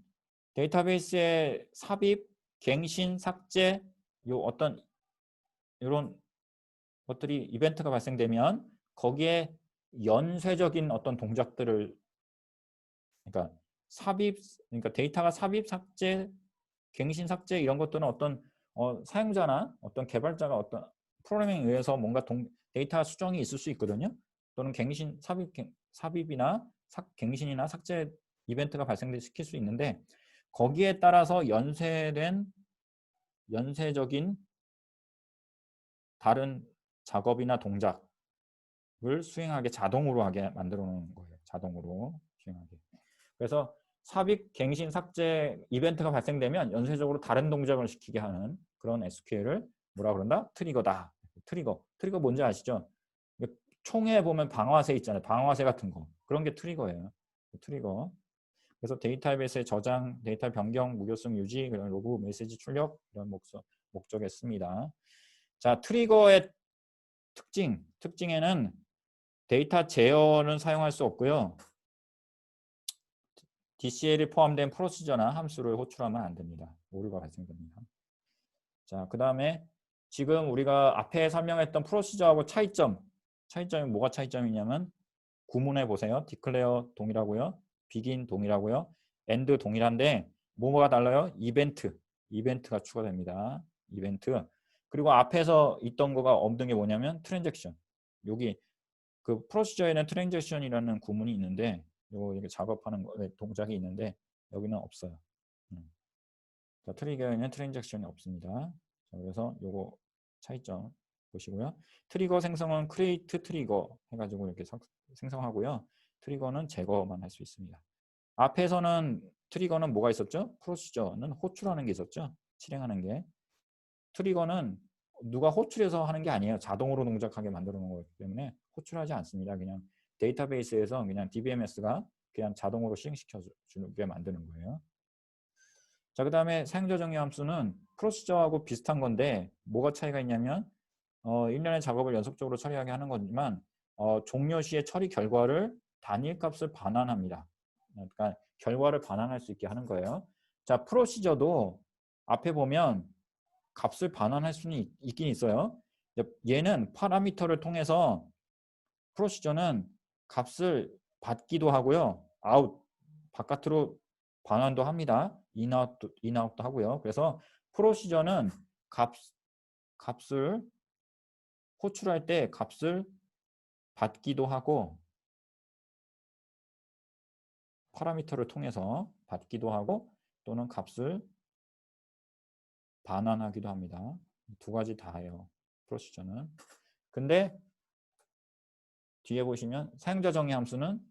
데이터베이스의 삽입, 갱신, 삭제 요 어떤 이런 것들이 이벤트가 발생되면 거기에 연쇄적인 어떤 동작들을 그러니까 그러니까 데이터가 삽입, 삭제, 갱신, 삭제 이런 것들은 어떤 사용자나 어떤 개발자가 어떤 프로그래밍에 의해서 뭔가 데이터 수정이 있을 수 있거든요. 또는 삽입이나 갱신이나 삭제 이벤트가 발생시킬 수 있는데 거기에 따라서 연쇄적인 다른 작업이나 동작을 수행하게 자동으로 하게 만들어 놓은 거예요. 자동으로 수행하게. 그래서 삽입, 갱신, 삭제 이벤트가 발생되면 연쇄적으로 다른 동작을 시키게 하는 그런 SQL을 뭐라 그런다? 트리거다. 트리거 뭔지 아시죠? 총에 보면 방아쇠 있잖아요. 방아쇠 같은 거. 그런 게 트리거예요. 트리거. 그래서 데이터베이스의 저장, 데이터 변경, 무결성 유지, 그런 로그 메시지 출력 이런 목적에 씁니다. 자, 트리거의 특징에는 데이터 제어는 사용할 수 없고요. DCL이 포함된 프로시저나 함수를 호출하면 안 됩니다. 오류가 발생됩니다. 자, 그 다음에 지금 우리가 앞에 설명했던 프로시저하고 차이점이 뭐가 차이점이냐면 구문해 보세요. declare 동일하고요. begin 동일하고요. end 동일한데 뭐가 달라요? 이벤트가 추가됩니다. 이벤트. 그리고 앞에서 있던 거가 없는 게 뭐냐면 트랜잭션. 여기 그 프로시저에는 트랜잭션이라는 구문이 있는데 요 이렇게 작업하는 거 동작이 있는데 여기는 없어요. 자, 트리거에는 트랜잭션이 없습니다. 자, 그래서 요거 차이점 보시고요. 트리거 생성은 create 트리거 해가지고 이렇게 생성하고요. 트리거는 제거만 할 수 있습니다. 앞에서는 트리거는 뭐가 있었죠? 프로시저는 호출하는 게 있었죠. 실행하는 게. 트리거는 누가 호출해서 하는 게 아니에요. 자동으로 동작하게 만들어 놓은 거기 때문에 호출하지 않습니다. 그냥 데이터베이스에서 그냥 DBMS가 그냥 자동으로 실행시켜 주게 만드는 거예요. 자, 그 다음에 사용자 정의 함수는 프로시저하고 비슷한 건데 뭐가 차이가 있냐면 일련의 작업을 연속적으로 처리하게 하는 거지만 종료 시의 처리 결과를 단일값을 반환합니다. 그러니까 결과를 반환할 수 있게 하는 거예요. 자, 프로시저도 앞에 보면 값을 반환할 수는 있긴 있어요. 얘는 파라미터를 통해서 프로시저는 값을 받기도 하고요. 바깥으로 반환도 합니다. 인아웃도 하고요. 그래서 프로시저는 값을 호출할 때 값을 받기도 하고 파라미터를 통해서 받기도 하고 또는 값을 반환하기도 합니다. 두 가지 다 해요. 프로시저는. 근데 뒤에 보시면 사용자 정의 함수는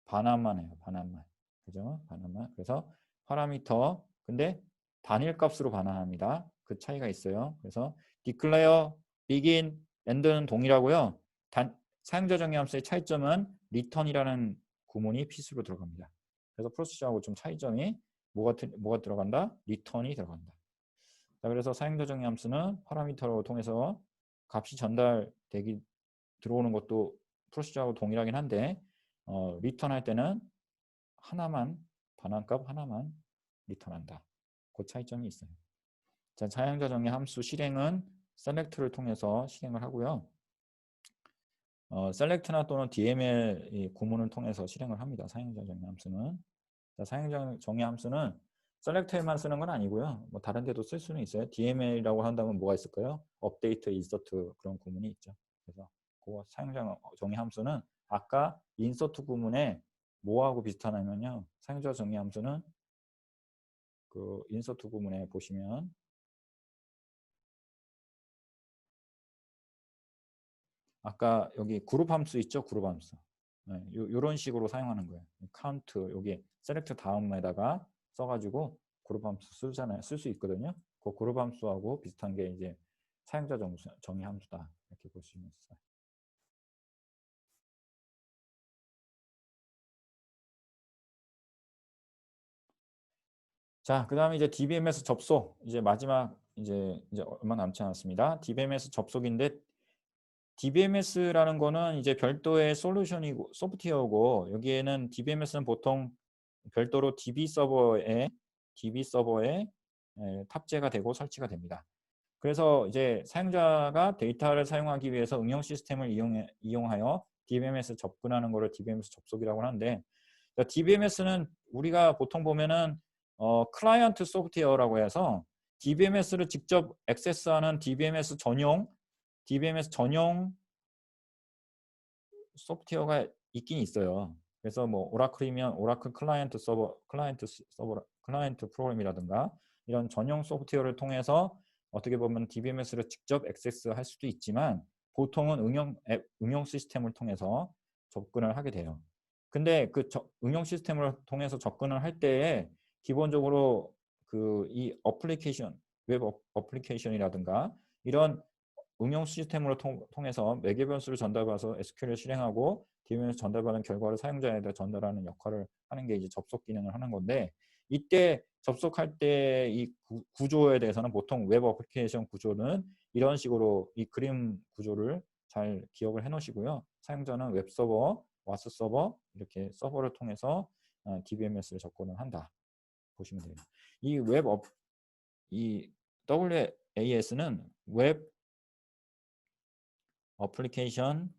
반환만 해요. 반환만. 그죠? 반환만. 그래서 파라미터 근데 단일 값으로 반환합니다. 그 차이가 있어요. 그래서 declare, begin, end는 동일하고요. 사용자 정의 함수의 차이점은 return이라는 구문이 필수로 들어갑니다. 그래서 프로시저하고 좀 차이점이 뭐가 들어간다? return이 들어간다. 자, 그래서 사용자 정의 함수는 파라미터로 통해서 값이 들어오는 것도 프로시저하고 동일하긴 한데 리턴할 때는 반환값 하나만 리턴한다. 그 차이점이 있어요. 자, 사용자 정의 함수 실행은 select를 통해서 실행을 하고요. select나 또는 DML 구문을 통해서 실행을 합니다. 사용자 정의 함수는. 자, 사용자 정의 함수는 select에만 쓰는 건 아니고요. 뭐 다른 데도 쓸 수는 있어요. DML이라고 한다면 뭐가 있을까요? update, insert 그런 구문이 있죠. 그래서 그 사용자 정의 함수는 아까 insert 구문에 뭐하고 비슷하냐면요. 사용자 정의 함수는 그 insert 구문에 보시면 아까 여기 그룹 함수 있죠? 그룹 함수. 네, 요런 식으로 사용하는 거예요. count 여기 select 다음에다가 써가지고 그룹 함수 쓰잖아요. 쓸 수 있거든요. 그 그룹 함수하고 비슷한 게 이제 사용자 정의 함수다. 이렇게 볼 수 있어요. 자, 그 다음에 이제 DBMS 접속 이제 마지막 이제 얼마 남지 않았습니다. DBMS 접속인데 DBMS라는 거는 이제 별도의 솔루션이고 소프트웨어고 여기에는 DBMS는 보통 별도로 DB 서버에 탑재가 되고 설치가 됩니다. 그래서 이제 사용자가 데이터를 사용하기 위해서 응용 시스템을 이용하여 DBMS 접근하는 거를 DBMS 접속이라고 하는데 DBMS는 우리가 보통 보면은 클라이언트 소프트웨어라고 해서 DBMS를 직접 액세스하는 DBMS 전용 소프트웨어가 있긴 있어요. 그래서 뭐 오라클이면 오라클 클라이언트 프로그램이라든가 이런 전용 소프트웨어를 통해서 어떻게 보면 DBMS를 직접 액세스할 수도 있지만 보통은 응용 시스템을 통해서 접근을 하게 돼요. 근데 그 응용 시스템을 통해서 접근을 할 때에 기본적으로 그 이 웹 어플리케이션이라든가 이런 응용 시스템으로 통해서 매개 변수를 전달받아서 SQL을 실행하고 DBMS 전달받은 결과를 사용자에게 전달하는 역할을 하는 게 이제 접속 기능을 하는 건데 이때 접속할 때 이 구조에 대해서는 보통 웹 어플리케이션 구조는 이런 식으로 이 그림 구조를 잘 기억을 해 놓으시고요. 사용자는 웹 서버, 와스 서버 이렇게 서버를 통해서 DBMS를 접근을 한다. 보시면 돼요. 이 WAS는 웹 어플리케이션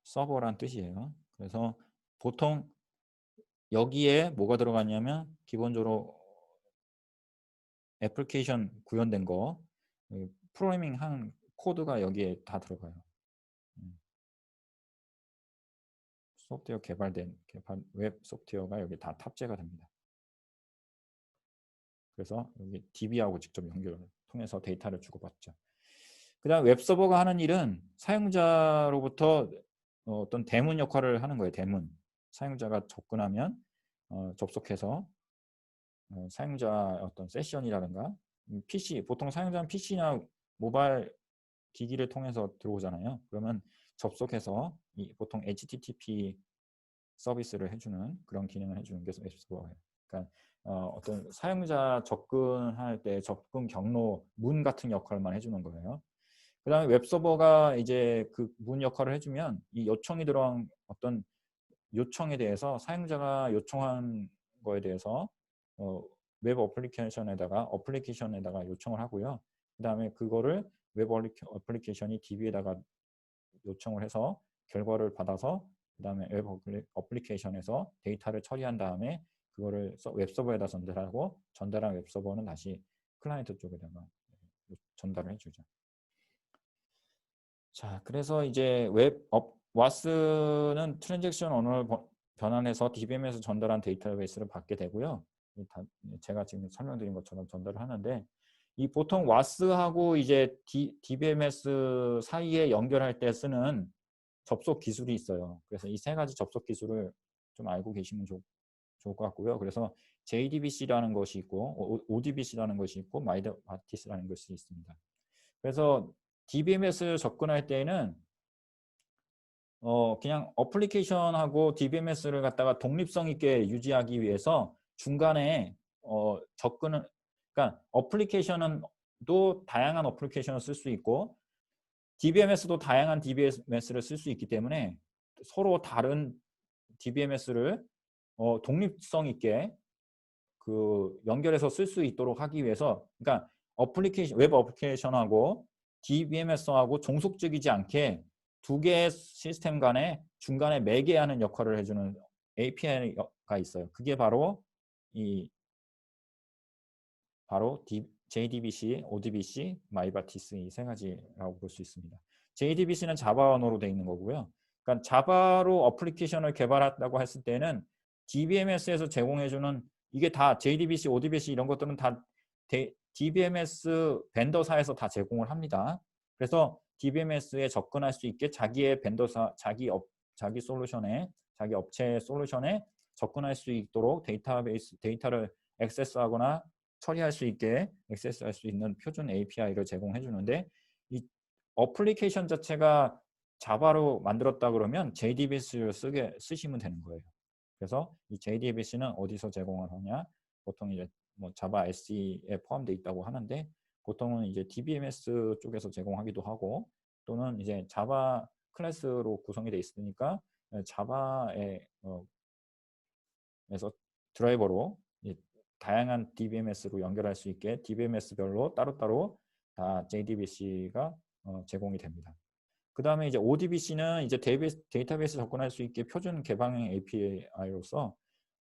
서버란 뜻이에요. 그래서 보통 여기에 뭐가 들어갔냐면 기본적으로 애플리케이션 구현된 거 프로그래밍 한 코드가 여기에 다 들어가요. 소프트웨어 웹 소프트웨어가 여기 다 탑재가 됩니다. 그래서 여기 DB하고 직접 연결을 통해서 데이터를 주고받죠. 그 다음 웹서버가 하는 일은 사용자로부터 어떤 대문 역할을 하는 거예요. 대문. 사용자가 접근하면 접속해서 사용자 어떤 세션이라든가 PC, 보통 사용자는 PC나 모바일 기기를 통해서 들어오잖아요. 그러면 접속해서 보통 HTTP 서비스를 해주는 그런 기능을 해주는 게 웹서버예요. 그러니까 어떤 사용자 접근할 때 접근 경로 문 같은 역할만 해주는 거예요. 그 다음에 웹서버가 이제 그 문 역할을 해주면 이 요청이 들어간 어떤 요청에 대해서 사용자가 요청한 거에 대해서 웹 어플리케이션에다가 요청을 하고요. 그 다음에 그거를 웹 어플리케이션이 DB에다가 요청을 해서 결과를 받아서 그 다음에 웹 어플리케이션에서 데이터를 처리한 다음에 그거를 웹서버에다 전달하고 전달한 웹서버는 다시 클라이언트 쪽에다가 전달을 해주죠. 자, 그래서 이제 와스는 트랜잭션 언어를 변환해서 DBM에서 전달한 데이터베이스를 받게 되고요. 제가 지금 설명드린 것처럼 전달을 하는데 이 보통 와스하고 이제 DBMS 사이에 연결할 때 쓰는 접속 기술이 있어요. 그래서 이 세 가지 접속 기술을 좀 알고 계시면 좋을 것 같고요. 그래서 JDBC라는 것이 있고 ODBC라는 것이 있고 마이더마티스라는 것이 있습니다. 그래서 DBMS 접근할 때에는 그냥 어플리케이션하고 DBMS를 갖다가 독립성 있게 유지하기 위해서 중간에 접근을 그러니까 어플리케이션은 또 다양한 어플리케이션을 쓸 수 있고 DBMS도 다양한 DBMS를 쓸 수 있기 때문에 서로 다른 DBMS를 독립성 있게 그 연결해서 쓸 수 있도록 하기 위해서 그러니까 웹 어플리케이션하고 DBMS하고 종속적이지 않게 두 개의 시스템 간에 중간에 매개하는 역할을 해주는 API가 있어요. 그게 바로 JDBC, ODBC, 마이바티스 이 세 가지라고 볼 수 있습니다. JDBC는 자바 언어로 되어 있는 거고요. 그러니까 자바로 어플리케이션을 개발한다고 했을 때는 DBMS에서 제공해주는 이게 다 JDBC, ODBC 이런 것들은 다 DBMS 벤더사에서 다 제공을 합니다. 그래서 DBMS에 접근할 수 있게 자기의 벤더사, 자기 솔루션에, 자기 업체 솔루션에 접근할 수 있도록 데이터를 액세스하거나 처리할 수 있게 액세스할 수 있는 표준 API를 제공해 주는데 이 어플리케이션 자체가 자바로 만들었다 그러면 JDBC를 쓰시면 되는 거예요. 그래서 이 JDBC는 어디서 제공을 하냐? 보통 이제 뭐 자바 SE에 포함되어 있다고 하는데 보통은 이제 DBMS 쪽에서 제공하기도 하고 또는 이제 자바 클래스로 구성이 되어 있으니까 자바에 에서 드라이버로 다양한 DBMS로 연결할 수 있게 DBMS별로 따로따로 다 JDBC가 제공이 됩니다. 그 다음에 이제 ODBC는 이제 데이터베이스 접근할 수 있게 표준 개방형 API로서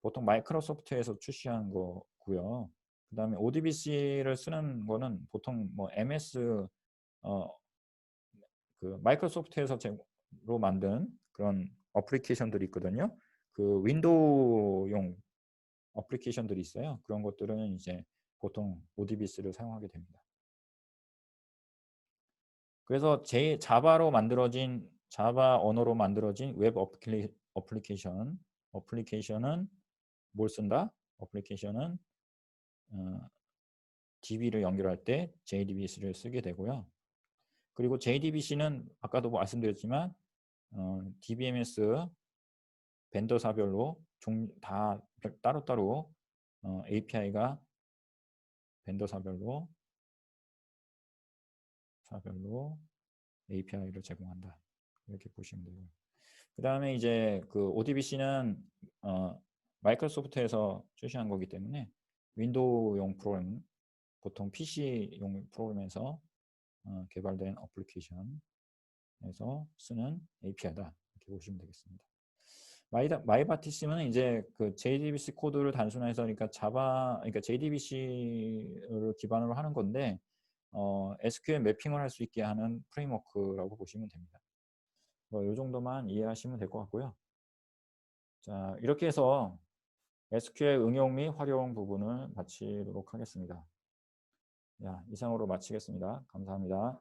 보통 마이크로소프트에서 출시한 거고요. 그 다음에 ODBC를 쓰는 거는 보통 뭐 MS 그 마이크로소프트에서 로 만든 그런 어플리케이션들이 있거든요. 그 윈도우용 어플리케이션들이 있어요. 그런 것들은 이제 보통 ODBC를 사용하게 됩니다. 그래서 자바로 만들어진 자바 언어로 만들어진 웹 어플리케이션은 뭘 쓴다? 어플리케이션은 DB를 연결할 때 JDBC를 쓰게 되고요. 그리고 JDBC는 아까도 말씀드렸지만 DBMS 벤더사별로 다 따로따로 API가 벤더사별로 API를 제공한다. 이렇게 보시면 되고요. 그 다음에 이제 그 ODBC는 마이크로소프트에서 출시한 거기 때문에 윈도우용 프로그램, 보통 PC용 프로그램에서 개발된 어플리케이션에서 쓰는 API다. 이렇게 보시면 되겠습니다. 마이바티즘은 이제 그 JDBC 코드를 단순화해서 그러니까 JDBC를 기반으로 하는 건데 SQL 매핑을 할 수 있게 하는 프레임워크라고 보시면 됩니다. 이 정도만 이해하시면 될 것 같고요. 자, 이렇게 해서 SQL 응용 및 활용 부분을 마치도록 하겠습니다. 자, 이상으로 마치겠습니다. 감사합니다.